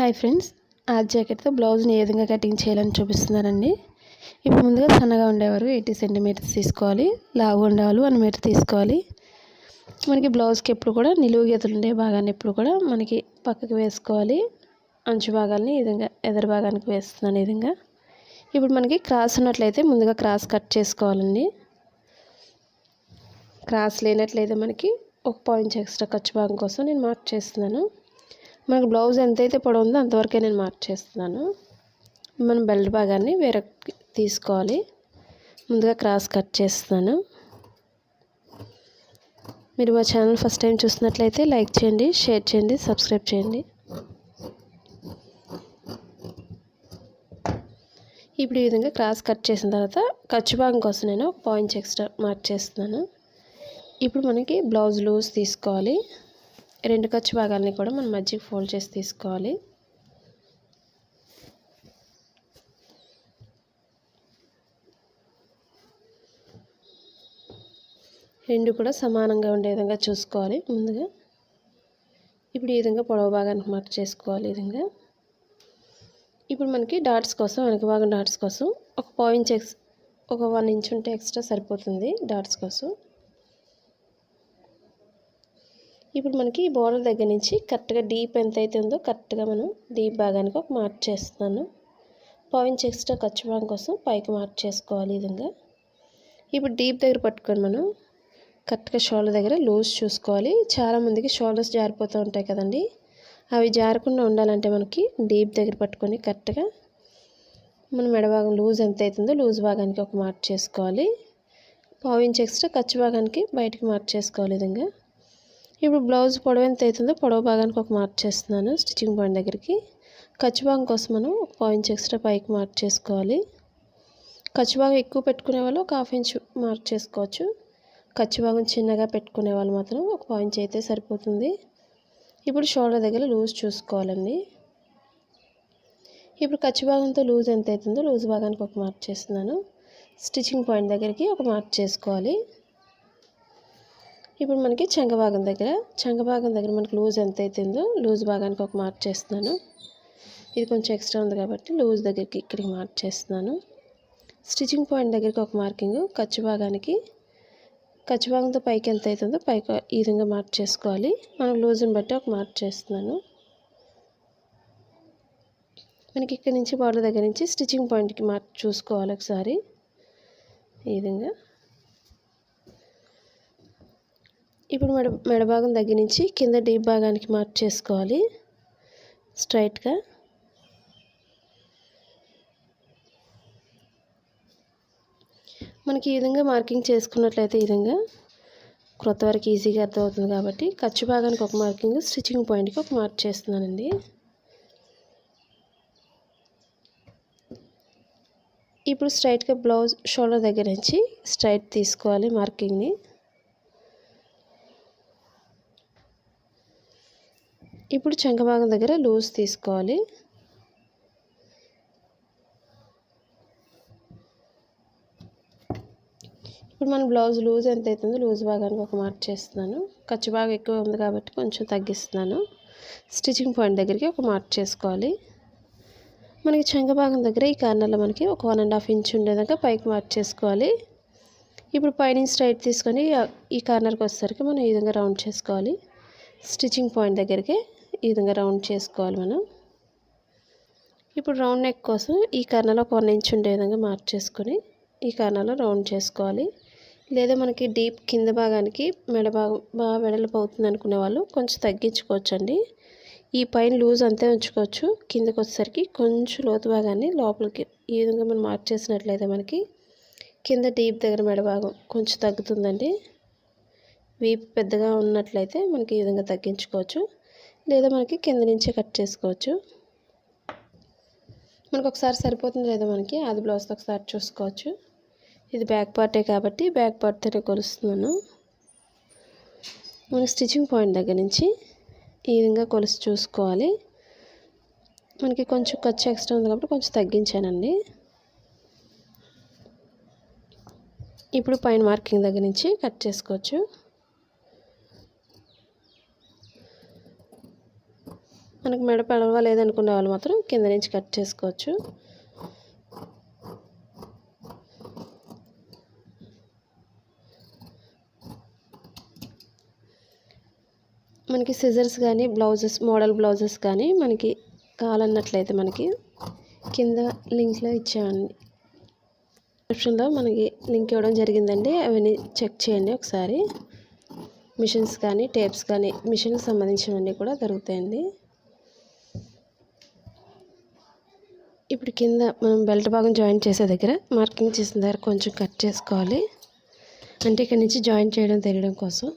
Hi friends, art జాకెట్తో బ్లౌజ్ని ఏ విధంగా cutting చేయాలని చూపిస్తున్నానండి. ఇప్పుడు ముందుగా సన్నగా ఉండేవారు 80 సెంటీమీటర్స్ తీసుకోవాలి, లావుగా ఉండేవాళ్ళు 1 మీటర్ తీసుకోవాలి. మనకి బ్లౌజ్కి ఎప్పుడు కూడా నిలువు గీతలు ఉండే భాగాన్ని ఎప్పుడు కూడా మనకి పక్కకు వేసుకోవాలి. అంచు భాగాన్ని ఈ విధంగా ఎదరు భాగానికి వేస్తున్నాను. ఈ విధంగా ఇప్పుడు మనకి క్రాస్ ఉన్నట్లయితే ముందుగా క్రాస్ కట్ చేసుకోవాలండి. క్రాస్ లేనట్లయితే మనకి 1 పాయింట్ ఎక్స్ట్రా ఖర్చు భాగం కోసం నేను మార్క్ చేస్తున్నాను. మనకు బ్లౌజ్ ఎంతైతే పొడవు ఉందో అంతవరకే నేను మార్క్ చేస్తున్నాను. మనం బెల్ట్ భాగాన్ని వేరే తీసుకోవాలి. ముందుగా క్రాస్ కట్ చేస్తున్నాను. మీరు మా ఛానల్ ఫస్ట్ టైం చూస్తున్నట్లయితే లైక్ చేయండి, షేర్ చేయండి, సబ్స్క్రైబ్ చేయండి. ఇప్పుడు ఈ విధంగా క్రాస్ కట్ చేసిన తర్వాత ఖర్చు భాగం కోసం నేను 1 పాయింట్ ఎక్స్ట్రా మార్క్ చేస్తున్నాను. ఇప్పుడు మనకి బ్లౌజ్ లూజ్ తీసుకోవాలి. 2 ఖర్చు భాగాలని కూడా మనం మధ్యకి ఫోల్డ్ చేసి తీసుకోవాలి. రెండు కూడా సమానంగా ఉండే విధంగా చూసుకోవాలి. ముందుగా ఇప్పుడు ఈ విధంగా పొడవు భాగానికి మార్క్ చేసుకోవాలి. ఈ విధంగా ఇప్పుడు మనకి డాట్స్ కోసం, వెనక భాగం డాట్స్ కోసం 1 ఇంచ్ ఉంటే ఎక్స్ట్రా సరిపోతుంది డాట్స్ కోసం. ఇప్పుడు మనకి బోర్డర్ దగ్గర నుంచి కరెక్ట్గా డీప్ ఎంత అయితే ఉందో కరెక్ట్గా మనం డీప్ భాగానికి ఒక మార్క్ చేస్తున్నాను. 1 పాయింట్ ఎక్స్ట్రా ఖర్చు భాగం కోసం పైకి మార్క్ చేసుకోవాలి. ఈ విధంగా ఇప్పుడు డీప్ దగ్గర పట్టుకొని మనం కరెక్ట్గా షోల్డర్ దగ్గర లూజ్ చూసుకోవాలి. చాలామందికి షోల్డర్స్ జారిపోతూ ఉంటాయి కదండి. అవి జారకుండా ఉండాలంటే మనకి డీప్ దగ్గర పట్టుకొని కరెక్ట్గా మనం మెడభాగం లూజ్ ఎంత అవుతుందో లూజ్ భాగానికి ఒక మార్క్ చేసుకోవాలి. 1 ఇంచ్ ఎక్స్ట్రా ఖర్చు భాగానికి బయటికి మార్క్ చేసుకోవాలి. ఈ విధంగా ఇప్పుడు బ్లౌజ్ పొడవు ఎంత అవుతుందో పొడవు భాగానికి ఒక మార్క్ చేస్తున్నాను. స్టిచ్చింగ్ పాయింట్ దగ్గరికి ఖర్చు భాగం కోసం మనం 1 పాయింట్ ఎక్స్ట్రా పైకి మార్క్ చేసుకోవాలి. ఖర్చు భాగం ఎక్కువ పెట్టుకునే వాళ్ళు 1/2 ఇంచ్ మార్క్ చేసుకోవచ్చు. ఖర్చు భాగం చిన్నగా పెట్టుకునే వాళ్ళు మాత్రం 1 పాయింట్ అయితే సరిపోతుంది. ఇప్పుడు షోల్డర్ దగ్గర లూజ్ చూసుకోవాలండి. ఇప్పుడు ఖర్చు భాగంతో లూజ్ ఎంత అవుతుందో లూజ్ భాగానికి ఒక మార్క్ చేస్తున్నాను. స్టిచ్చింగ్ పాయింట్ దగ్గరికి ఒక మార్క్ చేసుకోవాలి. ఇప్పుడు మనకి చంక భాగం దగ్గర మనకి లూజ్ ఎంత అవుతుందో లూజ్ భాగానికి ఒక మార్క్ చేస్తున్నాను. ఇది కొంచెం ఎక్స్ట్రా ఉంది కాబట్టి లూజ్ దగ్గరికి ఇక్కడికి మార్క్ చేస్తున్నాను. స్టిచ్చింగ్ పాయింట్ దగ్గరికి ఒక మార్కింగ్, ఖర్చు భాగంతో పైకి ఎంత అవుతుందో పైకి ఈ విధంగా మార్క్ చేసుకోవాలి. మనం లూజ్ని బట్టి ఒక మార్క్ చేస్తున్నాను. మనకి ఇక్కడ నుంచి బార్డర్ దగ్గర నుంచి స్టిచ్చింగ్ పాయింట్కి మార్క్ చూసుకోవాలి ఒకసారి. ఈ విధంగా ఇప్పుడు మెడభాగం దగ్గర నుంచి కింద డీప్ భాగానికి మార్క్ చేసుకోవాలి స్ట్రైట్గా. మనకి ఈ విధంగా మార్కింగ్ చేసుకున్నట్లయితే ఈ విధంగా క్రొత్త వరకు ఈజీగా అర్థమవుతుంది కాబట్టి ఖర్చు భాగానికి ఒక మార్కింగ్, స్టిచ్చింగ్ పాయింట్కి ఒక మార్క్ చేస్తున్నానండి. ఇప్పుడు స్ట్రైట్గా బ్లౌజ్ షోల్డర్ దగ్గర నుంచి స్ట్రైట్ తీసుకోవాలి మార్కింగ్ని. ఇప్పుడు చంక భాగం దగ్గర లూజ్ తీసుకోవాలి. ఇప్పుడు మన బ్లౌజ్ లూజ్ ఎంత అవుతుందో లూజ్ భాగానికి ఒక మార్క్ చేస్తున్నాను. ఖర్చు భాగం ఎక్కువ ఉంది కాబట్టి కొంచెం తగ్గిస్తున్నాను. స్టిచ్చింగ్ పాయింట్ దగ్గరికి ఒక మార్క్ చేసుకోవాలి. మనకి చంక భాగం దగ్గర ఈ కార్నర్లో మనకి 1.5 ఇంచ్ ఉండేదాకా పైకి మార్క్ చేసుకోవాలి. ఇప్పుడు పైనుంచి స్ట్రైట్ తీసుకొని ఈ కార్నర్కి వచ్చేసరికి మనం ఈ విధంగా రౌండ్ చేసుకోవాలి. స్టిచ్చింగ్ పాయింట్ దగ్గరికి ఈ విధంగా రౌండ్ చేసుకోవాలి మనం. ఇప్పుడు రౌండ్ నెక్ కోసం ఈ కార్నర్లో 1 ఇంచ్ ఉండే విధంగా మార్క్ చేసుకొని ఈ కార్నర్లో రౌండ్ చేసుకోవాలి. లేదా మనకి డీప్ కింద భాగానికి మెడ భాగం బాగా వెడల్పు అవుతుంది అనుకునే వాళ్ళు కొంచెం తగ్గించుకోవచ్చు అండి. ఈ పైన లూజ్ అంతే ఉంచుకోవచ్చు. కిందకి వచ్చేసరికి కొంచెం లోతు భాగాన్ని లోపలికి ఈ విధంగా మనం మార్క్ చేసినట్లయితే మనకి కింద డీప్ దగ్గర మెడ భాగం కొంచెం తగ్గుతుందండి. వీపు పెద్దగా ఉన్నట్లయితే మనకి ఈ విధంగా తగ్గించుకోవచ్చు. లేదా మనకి కింద నుంచే కట్ చేసుకోవచ్చు. మనకు ఒకసారి సరిపోతుంది లేదా మనకి అది బ్లౌజ్తో ఒకసారి చూసుకోవచ్చు. ఇది బ్యాక్ పార్టే కాబట్టి బ్యాక్ పార్ట్తోనే కొలుస్తున్నాను. మన స్టిచ్చింగ్ పాయింట్ దగ్గర నుంచి ఈ విధంగా కొలుసు చూసుకోవాలి. మనకి కొంచెం ఖర్చు ఎక్స్ట్రా ఉంది కాబట్టి కొంచెం తగ్గించానండి. ఇప్పుడు పైన మార్కింగ్ దగ్గర నుంచి కట్ చేసుకోవచ్చు. మనకు మెడ పడవలేదనుకునే వాళ్ళు మాత్రం కింద నుంచి కట్ చేసుకోవచ్చు. మనకి సిజర్స్ కానీ బ్లౌజెస్ మోడల్ బ్లౌజెస్ కానీ మనకి కావాలన్నట్లయితే మనకి కింద లింక్లో ఇచ్చామండి, డిస్క్రిప్షన్లో మనకి లింక్ ఇవ్వడం జరిగిందండి. అవన్నీ చెక్ చేయండి ఒకసారి. మిషన్స్ కానీ టేప్స్ కానీ మిషన్కి సంబంధించినవన్నీ కూడా దొరుకుతాయండి. ఇప్పుడు కింద మనం బెల్ట్ భాగం జాయింట్ చేసే దగ్గర మార్కింగ్ చేసిన దగ్గర కొంచెం కట్ చేసుకోవాలి, అంటే ఇక్కడ నుంచి జాయింట్ చేయడం తెలియడం కోసం.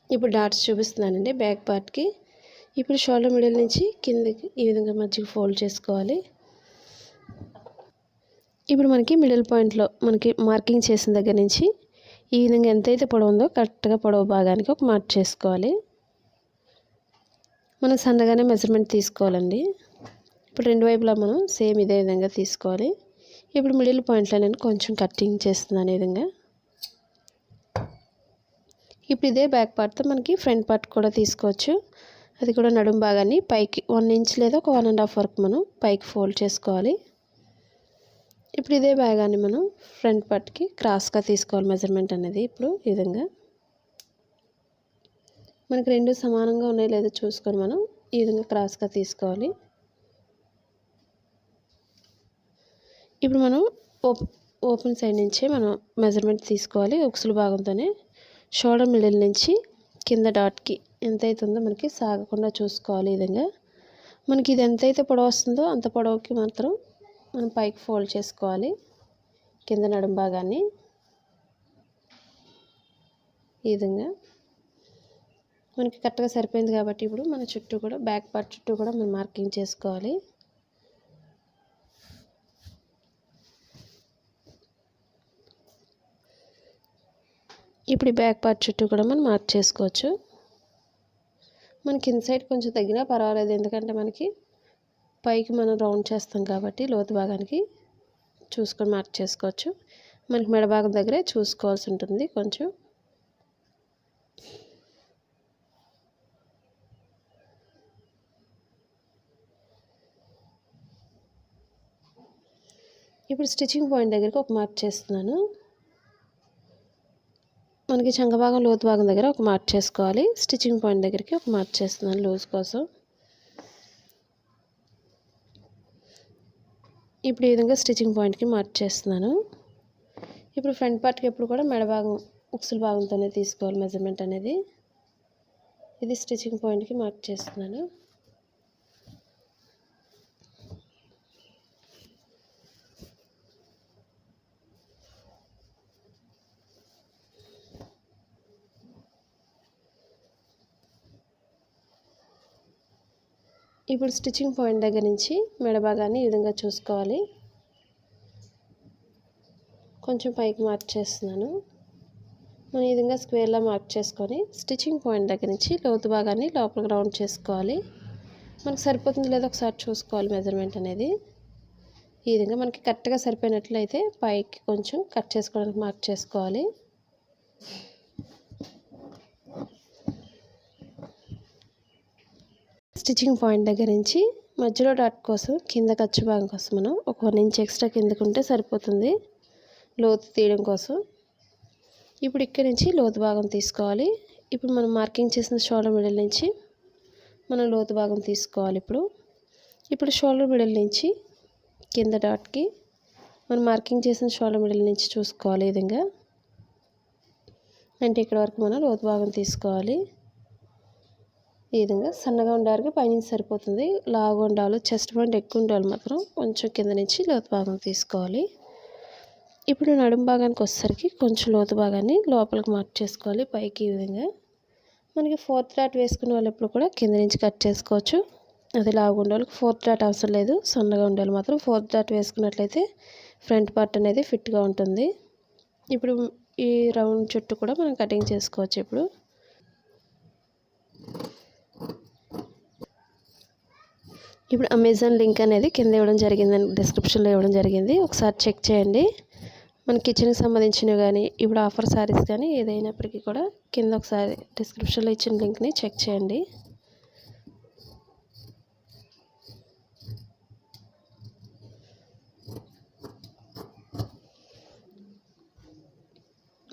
ఇప్పుడు డాట్స్ చూపిస్తున్నానండి బ్యాక్ పార్ట్కి. ఇప్పుడు షోల్డర్ మిడిల్ నుంచి కిందకి ఈ విధంగా మధ్యకి ఫోల్డ్ చేసుకోవాలి. ఇప్పుడు మనకి మిడిల్ పాయింట్లో మనకి మార్కింగ్ చేసిన దగ్గర నుంచి ఈ విధంగా ఎంతైతే పొడవు ఉందో కరెక్ట్గా పొడవు భాగానికి ఒక మార్క్ చేసుకోవాలి. మనం సన్నగానే మెజర్మెంట్ తీసుకోవాలండి. ఇప్పుడు రెండు వైపులా మనం సేమ్ ఇదే విధంగా తీసుకోవాలి. ఇప్పుడు మిడిల్ పాయింట్లో నేను కొంచెం కట్టింగ్ చేస్తున్నాను ఈ విధంగా. ఇప్పుడు ఇదే బ్యాక్ పార్ట్తో మనకి ఫ్రంట్ పార్ట్ కూడా తీసుకోవచ్చు. అది కూడా నడుం భాగాన్ని పైకి 1 ఇంచ్ లేదా ఒక 1.5 వరకు మనం పైకి ఫోల్డ్ చేసుకోవాలి. ఇప్పుడు ఇదే భాగాన్ని మనం ఫ్రంట్ పార్ట్కి క్రాస్గా తీసుకోవాలి మెజర్మెంట్ అనేది. ఇప్పుడు ఈ విధంగా మనకి రెండు సమానంగా ఉన్నాయో లేదో చూసుకొని మనం ఈ విధంగా క్రాస్గా తీసుకోవాలి. ఇప్పుడు మనం ఓపెన్ సైడ్ నుంచే మనం మెజర్మెంట్ తీసుకోవాలి. ఉక్సుల భాగంతోనే షోల్డర్ మిడిల్ నుంచి కింద డాట్కి ఎంతైతే ఉందో మనకి సాగకుండా చూసుకోవాలి. ఈ విధంగా మనకి ఇది ఎంతైతే పొడవు వస్తుందో అంత పొడవుకి మాత్రం మనం పైకి ఫోల్డ్ చేసుకోవాలి కింద నడుం భాగాన్ని. ఈ విధంగా మనకి కరెక్ట్గా సరిపోయింది కాబట్టి ఇప్పుడు మన చుట్టూ కూడా బ్యాక్ పార్ట్ చుట్టూ కూడా మనం మార్కింగ్ చేసుకోవాలి. ఇప్పుడు ఈ బ్యాక్ పార్ట్ చుట్టూ కూడా మనం మార్క్ చేసుకోవచ్చు. మనకి ఇన్సైడ్ కొంచెం తగ్గినా పర్వాలేదు, ఎందుకంటే మనకి పైకి మనం రౌండ్ చేస్తాం కాబట్టి లోతు భాగానికి చూసుకొని మార్క్ చేసుకోవచ్చు. మనకి మెడ భాగం దగ్గరే చూసుకోవాల్సి ఉంటుంది కొంచెం. ఇప్పుడు స్టిచ్చింగ్ పాయింట్ దగ్గరికి ఒక మార్క్ చేస్తున్నాను. మనకి చంక భాగం లోతు భాగం దగ్గర ఒక మార్క్ చేసుకోవాలి. స్టిచ్చింగ్ పాయింట్ దగ్గరికి ఒక మార్క్ చేస్తున్నాను లూజ్ కోసం. ఇప్పుడు ఈ విధంగా స్టిచ్చింగ్ పాయింట్కి మార్క్ చేస్తున్నాను. ఇప్పుడు ఫ్రంట్ పార్ట్కి ఎప్పుడు కూడా మెడ భాగం ఉక్సుల భాగంతోనే తీసుకోవాలి మెజర్మెంట్ అనేది. ఇది స్టిచ్చింగ్ పాయింట్కి మార్క్ చేస్తున్నాను. ఇప్పుడు స్టిచ్చింగ్ పాయింట్ దగ్గర నుంచి మెడ భాగాన్ని ఈ విధంగా చూసుకోవాలి. కొంచెం పైకి మార్క్ చేస్తున్నాను. మనం ఈ విధంగా స్క్వేర్లా మార్క్ చేసుకొని స్టిచ్చింగ్ పాయింట్ దగ్గర నుంచి లోతు భాగాన్ని లోపలికి రౌండ్ చేసుకోవాలి. మనకు సరిపోతుంది లేదో ఒకసారి చూసుకోవాలి మెజర్మెంట్ అనేది. ఈ విధంగా మనకి కరెక్ట్గా సరిపోయినట్లయితే పైకి కొంచెం కట్ చేసుకోవడానికి మార్క్ చేసుకోవాలి. స్టిచ్చింగ్ పాయింట్ దగ్గర నుంచి మధ్యలో డాట్ కోసం కింద ఖర్చు భాగం కోసం మనం ఒక 1 ఇంచ్ ఎక్స్ట్రా కిందకు ఉంటే సరిపోతుంది లోతు తీయడం కోసం. ఇప్పుడు ఇక్కడ నుంచి లోతు భాగం తీసుకోవాలి. ఇప్పుడు మనం మార్కింగ్ చేసిన షోల్డర్ మిడిల్ నుంచి మనం లోతు భాగం తీసుకోవాలి. ఇప్పుడు షోల్డర్ మిడిల్ నుంచి కింద డాట్కి మనం మార్కింగ్ చేసిన షోల్డర్ మిడిల్ నుంచి చూసుకోవాలి. ఈ విధంగా అంటే ఇక్కడ వరకు మనం లోతు భాగం తీసుకోవాలి. ఈ విధంగా సన్నగా ఉండేవారికి పైనుంచి సరిపోతుంది. లావు ఉండాలి, చెస్ట్ పాయింట్ ఎక్కువ ఉండాలి మాత్రం కొంచెం కింద నుంచి లోతు భాగం తీసుకోవాలి. ఇప్పుడు నడుము భాగానికి వచ్చేసరికి కొంచెం లోతు భాగాన్ని లోపలికి మార్క్ చేసుకోవాలి పైకి. ఈ విధంగా మనకి 4th డాట్ వేసుకునే వాళ్ళు ఎప్పుడు కూడా కింద నుంచి కట్ చేసుకోవచ్చు. అది లావు ఉండే వాళ్ళకి 4th డాట్ అవసరం లేదు. సన్నగా ఉండే వాళ్ళు మాత్రం 4th డాట్ వేసుకున్నట్లయితే ఫ్రంట్ పార్ట్ అనేది ఫిట్గా ఉంటుంది. ఇప్పుడు ఈ రౌండ్ చుట్టూ కూడా మనం కటింగ్ చేసుకోవచ్చు. ఇప్పుడు అమెజాన్ లింక్ అనేది కింద ఇవ్వడం జరిగిందని డిస్క్రిప్షన్లో ఇవ్వడం జరిగింది. ఒకసారి చెక్ చేయండి. మన కిచెన్కి సంబంధించినవి కానీ ఇప్పుడు ఆఫర్ సారీస్ కానీ ఏదైనప్పటికీ కూడా కింద ఒకసారి డిస్క్రిప్షన్లో ఇచ్చిన లింక్ని చెక్ చేయండి.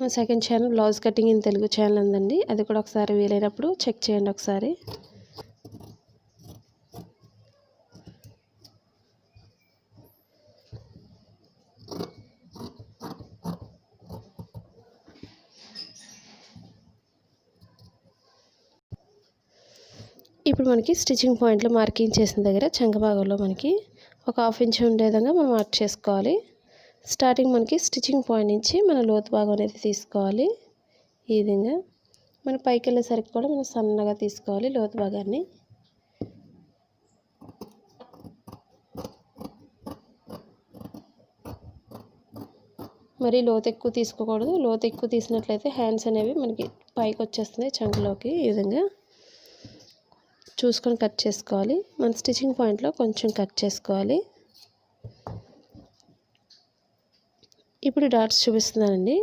మా second channel blouse cutting in Telugu channel ఉందండి, అది కూడా ఒకసారి వీలైనప్పుడు చెక్ చేయండి ఒకసారి. ఇప్పుడు మనకి స్టిచ్చింగ్ పాయింట్లో మార్కింగ్ చేసిన దగ్గర చంక భాగంలో మనకి ఒక 1/2 ఇంచ్ ఉండే విధంగా మనం మార్క్ చేసుకోవాలి. స్టార్టింగ్ మనకి స్టిచ్చింగ్ పాయింట్ నుంచి మన లోతు భాగం అనేది తీసుకోవాలి. ఈ విధంగా మన పైకి వెళ్ళేసరికి కూడా మనం సన్నగా తీసుకోవాలి లోతు భాగాన్ని. మరి లోతు ఎక్కువ తీసుకోకూడదు. లోతు ఎక్కువ తీసినట్లయితే హ్యాండ్స్ అనేవి మనకి పైకి వచ్చేస్తున్నాయి చంకలోకి. ఈ విధంగా చూసుకొని కట్ చేసుకోవాలి. మన స్టిచ్చింగ్ పాయింట్లో కొంచెం కట్ చేసుకోవాలి. ఇప్పుడు డాట్స్ చూపిస్తున్నానండి.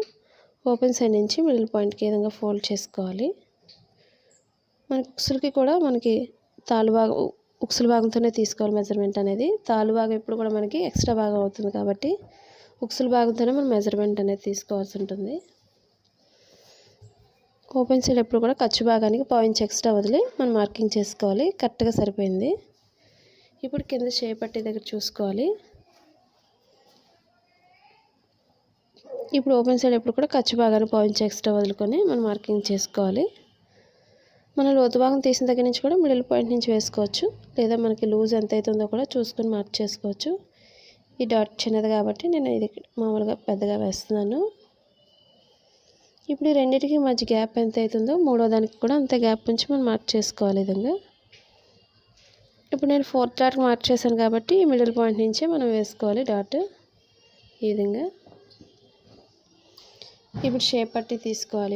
ఓపెన్ సైడ్ నుంచి మిడిల్ పాయింట్కి ఈ విధంగా ఫోల్డ్ చేసుకోవాలి. మనకి ఉక్సులకి కూడా మనకి తాళ్ళు భాగం ఉక్సుల భాగంతోనే తీసుకోవాలి మెజర్మెంట్ అనేది. తాళ్ళు భాగం ఎప్పుడు కూడా మనకి ఎక్స్ట్రా భాగం అవుతుంది కాబట్టి ఉక్సుల భాగంతోనే మనం మెజర్మెంట్ అనేది తీసుకోవాల్సి ఉంటుంది. ఓపెన్ సైడ్ ఎప్పుడు కూడా ఖర్చు భాగానికి 1/2 ఇంచ్ ఎక్స్ట్రా వదిలి మనం మార్కింగ్ చేసుకోవాలి. కరెక్ట్గా సరిపోయింది. ఇప్పుడు కింద చేపట్టి దగ్గర చూసుకోవాలి. ఇప్పుడు ఓపెన్ సైడ్ ఎప్పుడు కూడా ఖర్చు భాగానికి 1/2 ఇంచ్ ఎక్స్ట్రా వదులుకొని మనం మార్కింగ్ చేసుకోవాలి. మన లోతు భాగం తీసిన దగ్గర నుంచి కూడా మిడిల్ పాయింట్ నుంచి వేసుకోవచ్చు, లేదా మనకి లూజ్ ఎంత అవుతుందో కూడా చూసుకొని మార్క్ చేసుకోవచ్చు. ఈ డాట్ చిన్నది కాబట్టి నేను ఇది మామూలుగా పెద్దగా వేస్తున్నాను. ఇప్పుడు ఈ రెండింటికి మధ్య గ్యాప్ ఎంత అవుతుందో మూడో దానికి కూడా అంతే గ్యాప్ నుంచి మనం మార్క్ చేసుకోవాలి. ఈ విధంగా ఇప్పుడు నేను 4th డాట్కి మార్క్ చేశాను కాబట్టి ఈ మిడిల్ పాయింట్ నుంచే మనం వేసుకోవాలి డాట్. ఈ విధంగా ఇప్పుడు షేప్ పట్టి తీసుకోవాలి.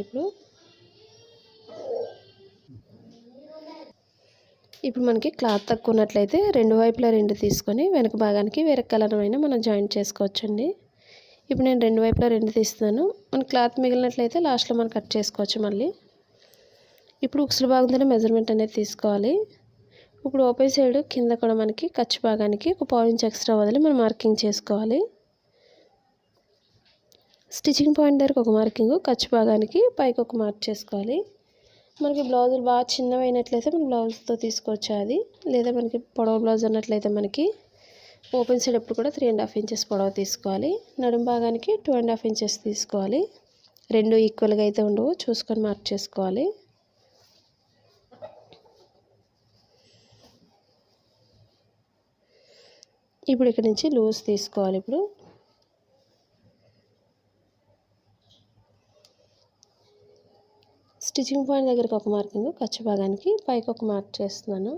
ఇప్పుడు మనకి క్లాత్ తక్కువ ఉన్నట్లయితే 2 వైపులా 2 తీసుకొని వెనక భాగానికి వేరే కలర్ అయినా మనం జాయింట్ చేసుకోవచ్చండి. ఇప్పుడు నేను 2 వైపులా 2 తీస్తున్నాను. మన క్లాత్ మిగిలినట్లయితే లాస్ట్లో మనం కట్ చేసుకోవచ్చు మళ్ళీ. ఇప్పుడు ఉక్సుల భాగంతోనే మెజర్మెంట్ అనేది తీసుకోవాలి. ఇప్పుడు ఓపెన్ సైడ్ కింద కూడా మనకి ఖర్చు భాగానికి ఒక 1/2 ఇంచ్ ఎక్స్ట్రా వదిలి మనం మార్కింగ్ చేసుకోవాలి. స్టిచ్చింగ్ పాయింట్ దగ్గరకు ఒక మార్కింగ్, ఖర్చు భాగానికి పైకి ఒక మార్క్ చేసుకోవాలి. మనకి బ్లౌజులు బాగా చిన్నవి అయినట్లయితే మనం బ్లౌజ్తో తీసుకోవచ్చు అది, లేదా మనకి పొడవు బ్లౌజ్ అన్నట్లయితే మనకి ఓపెన్ సైడ్ ఎప్పుడు కూడా 3.5 ఇంచెస్ పొడవు తీసుకోవాలి. నడుము భాగానికి 2.5 ఇంచెస్ తీసుకోవాలి. 2 ఈక్వల్గా అయితే ఉండవు, చూసుకొని మార్క్ చేసుకోవాలి. ఇప్పుడు ఇక్కడ నుంచి లూజ్ తీసుకోవాలి. ఇప్పుడు స్టిచ్చింగ్ పాయింట్ దగ్గరికి ఒక మార్కింగ్, ఖర్చు భాగానికి పైకి ఒక మార్క్ చేస్తున్నాను.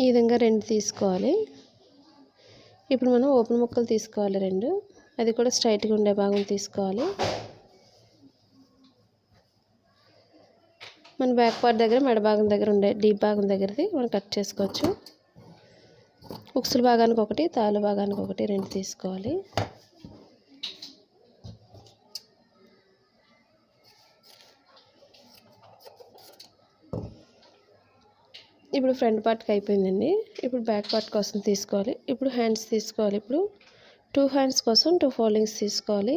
ఈ విధంగా 2 తీసుకోవాలి. ఇప్పుడు మనం ఓపెన్ ముక్కలు తీసుకోవాలి 2, అది కూడా స్ట్రైట్గా ఉండే భాగం తీసుకోవాలి. మన బ్యాక్ పార్ట్ దగ్గర మెడ భాగం దగ్గర ఉండే డీప్ భాగం దగ్గరది మనం కట్ చేసుకోవచ్చు. ఉక్సుల భాగానికి ఒకటి, తాళ్ళు భాగానికి ఒకటి 2 తీసుకోవాలి. ఇప్పుడు ఫ్రంట్ పార్ట్కి అయిపోయిందండి. ఇప్పుడు బ్యాక్ పార్ట్ కోసం తీసుకోవాలి. ఇప్పుడు హ్యాండ్స్ తీసుకోవాలి. ఇప్పుడు 2 హ్యాండ్స్ కోసం 2 ఫోల్డింగ్స్ తీసుకోవాలి.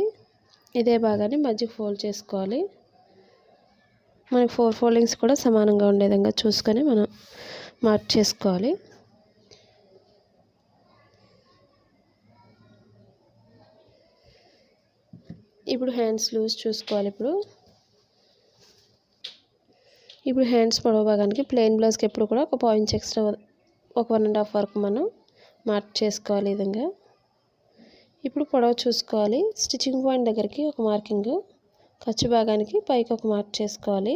ఇదే భాగాన్ని మధ్యకి ఫోల్డ్ చేసుకోవాలి. మనకి 4 ఫోల్డింగ్స్ కూడా సమానంగా ఉండే విధంగా చూసుకొని మనం మార్క్ చేసుకోవాలి. ఇప్పుడు హ్యాండ్స్ లూజ్ చూసుకోవాలి. ఇప్పుడు హ్యాండ్స్ పొడవు భాగానికి ప్లెయిన్ బ్లౌజ్కి ఎప్పుడు కూడా ఒక 1/2 ఇంచ్ ఎక్స్ట్రా, ఒక 1.5 వరకు మనం మార్క్ చేసుకోవాలి. ఈ విధంగా ఇప్పుడు పొడవు చూసుకోవాలి. స్టిచ్చింగ్ పాయింట్ దగ్గరికి ఒక మార్కింగ్, ఖర్చు భాగానికి పైకి ఒక మార్క్ చేసుకోవాలి.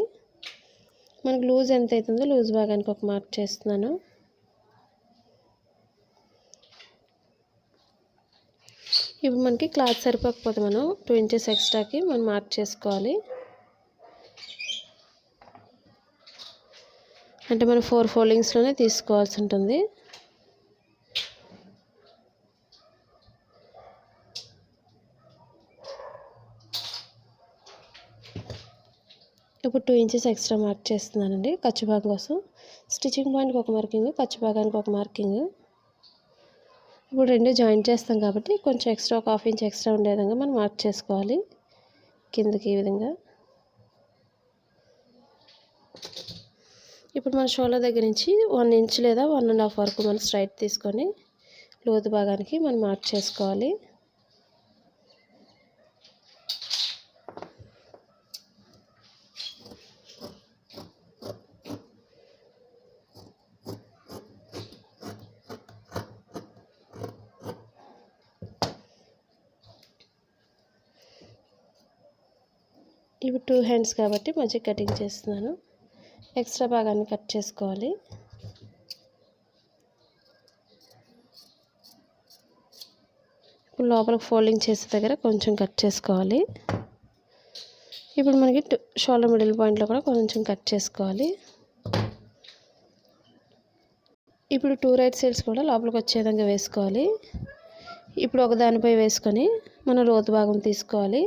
మనకు లూజ్ ఎంత అవుతుందో లూజ్ భాగానికి ఒక మార్క్ చేస్తున్నాను. ఇప్పుడు మనకి క్లాత్ సరిపోకపోతే మనం 2 ఇంచెస్ ఎక్స్ట్రాకి మనం మార్క్ చేసుకోవాలి. అంటే మనం 4 ఫోల్డింగ్స్లోనే తీసుకోవాల్సి ఉంటుంది. ఇప్పుడు 2 ఇంచెస్ ఎక్స్ట్రా మార్క్ చేస్తున్నానండి ఖర్చు భాగం కోసం. స్టిచ్చింగ్ పాయింట్కి ఒక మార్కింగ్, ఖర్చు భాగానికి ఒక మార్కింగ్. ఇప్పుడు రెండు జాయింట్ చేస్తాం కాబట్టి కొంచెం ఎక్స్ట్రా ఒక 1/2 ఇంచ్ ఎక్స్ట్రా ఉండే విధంగా మనం మార్క్ చేసుకోవాలి కిందకి ఈ విధంగా. ఇప్పుడు మన షోల్డర్ దగ్గర నుంచి 1 ఇంచ్ లేదా 1.5 వరకు మనం స్ట్రైట్ తీసుకొని లోతు భాగానికి మనం మార్క్ చేసుకోవాలి. ఇప్పుడు 2 హ్యాండ్స్ కాబట్టి మధ్య కటింగ్ చేస్తున్నాను. ఎక్స్ట్రా భాగాన్ని కట్ చేసుకోవాలి. ఇప్పుడు లోపలికి ఫోల్డింగ్ చేసే దగ్గర కొంచెం కట్ చేసుకోవాలి. ఇప్పుడు మనకి షోల్డర్ మిడిల్ పాయింట్లో కూడా కొంచెం కట్ చేసుకోవాలి. ఇప్పుడు 2 రైట్ సైడ్స్ కూడా లోపలికి వచ్చే విధంగా వేసుకోవాలి. ఇప్పుడు ఒక దానిపై వేసుకొని మనం లోతు భాగం తీసుకోవాలి.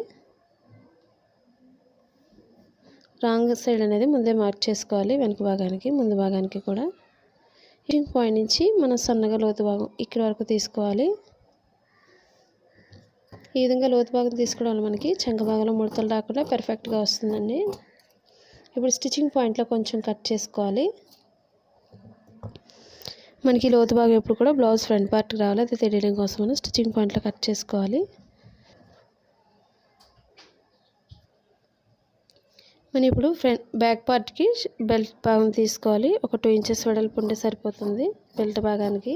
రాంగ్ సైడ్ అనేది ముందే మార్క్ చేసుకోవాలి వెనక భాగానికి, ముందు భాగానికి కూడా. ఈ పాయింట్ నుంచి మనం సన్నగా లోతు భాగం ఇక్కడ వరకు తీసుకోవాలి. ఈ విధంగా లోతు భాగం తీసుకోవడం వల్ల మనకి చంక భాగంలో ముడతలు రాకుండా పర్ఫెక్ట్గా వస్తుందండి. ఇప్పుడు స్టిచ్చింగ్ పాయింట్లో కొంచెం కట్ చేసుకోవాలి. మనకి లోతు భాగం ఎప్పుడు కూడా బ్లౌజ్ ఫ్రంట్ పార్ట్కి రావాలి, అది తెలియడం కోసం మనం స్టిచ్చింగ్ పాయింట్లో కట్ చేసుకోవాలి. మనం ఇప్పుడు బ్యాక్ పార్ట్కి బెల్ట్ భాగం తీసుకోవాలి. ఒక 2 ఇంచెస్ వెడల్పు ఉంటే సరిపోతుంది బెల్ట్ భాగానికి.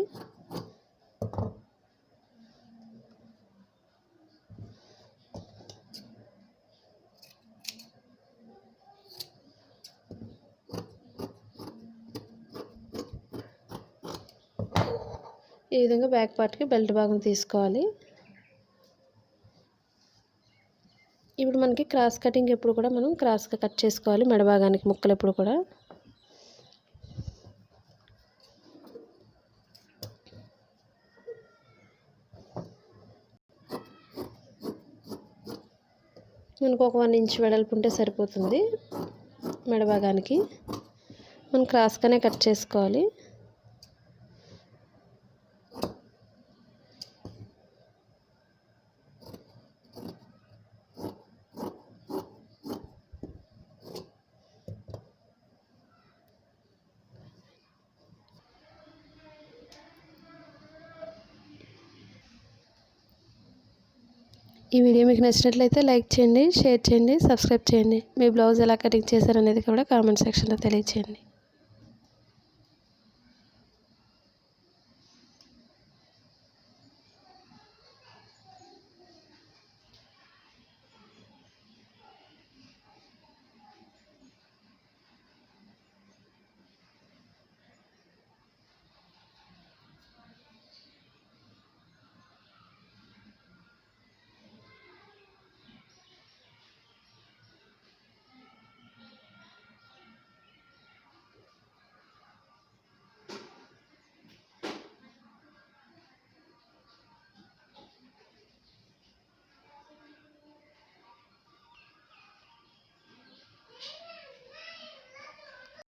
ఈ విధంగా బ్యాక్ పార్ట్కి బెల్ట్ భాగం తీసుకోవాలి. ఇప్పుడు మనకి క్రాస్ కటింగ్ ఎప్పుడు కూడా మనం క్రాస్గా కట్ చేసుకోవాలి మెడ భాగానికి ముక్కలు ఎప్పుడు కూడా. మనకు ఒక 1 ఇంచ్ వెడల్పు ఉంటే సరిపోతుంది మెడ భాగానికి. మనం క్రాస్గానే కట్ చేసుకోవాలి. ఈ వీడియో మీకు నచ్చినట్లయితే లైక్ చేయండి, షేర్ చేయండి, సబ్స్క్రైబ్ చేయండి. మీ బ్లౌజ్ ఎలా కటింగ్ చేశారనేది కూడా కామెంట్ సెక్షన్లో తెలియచేయండి.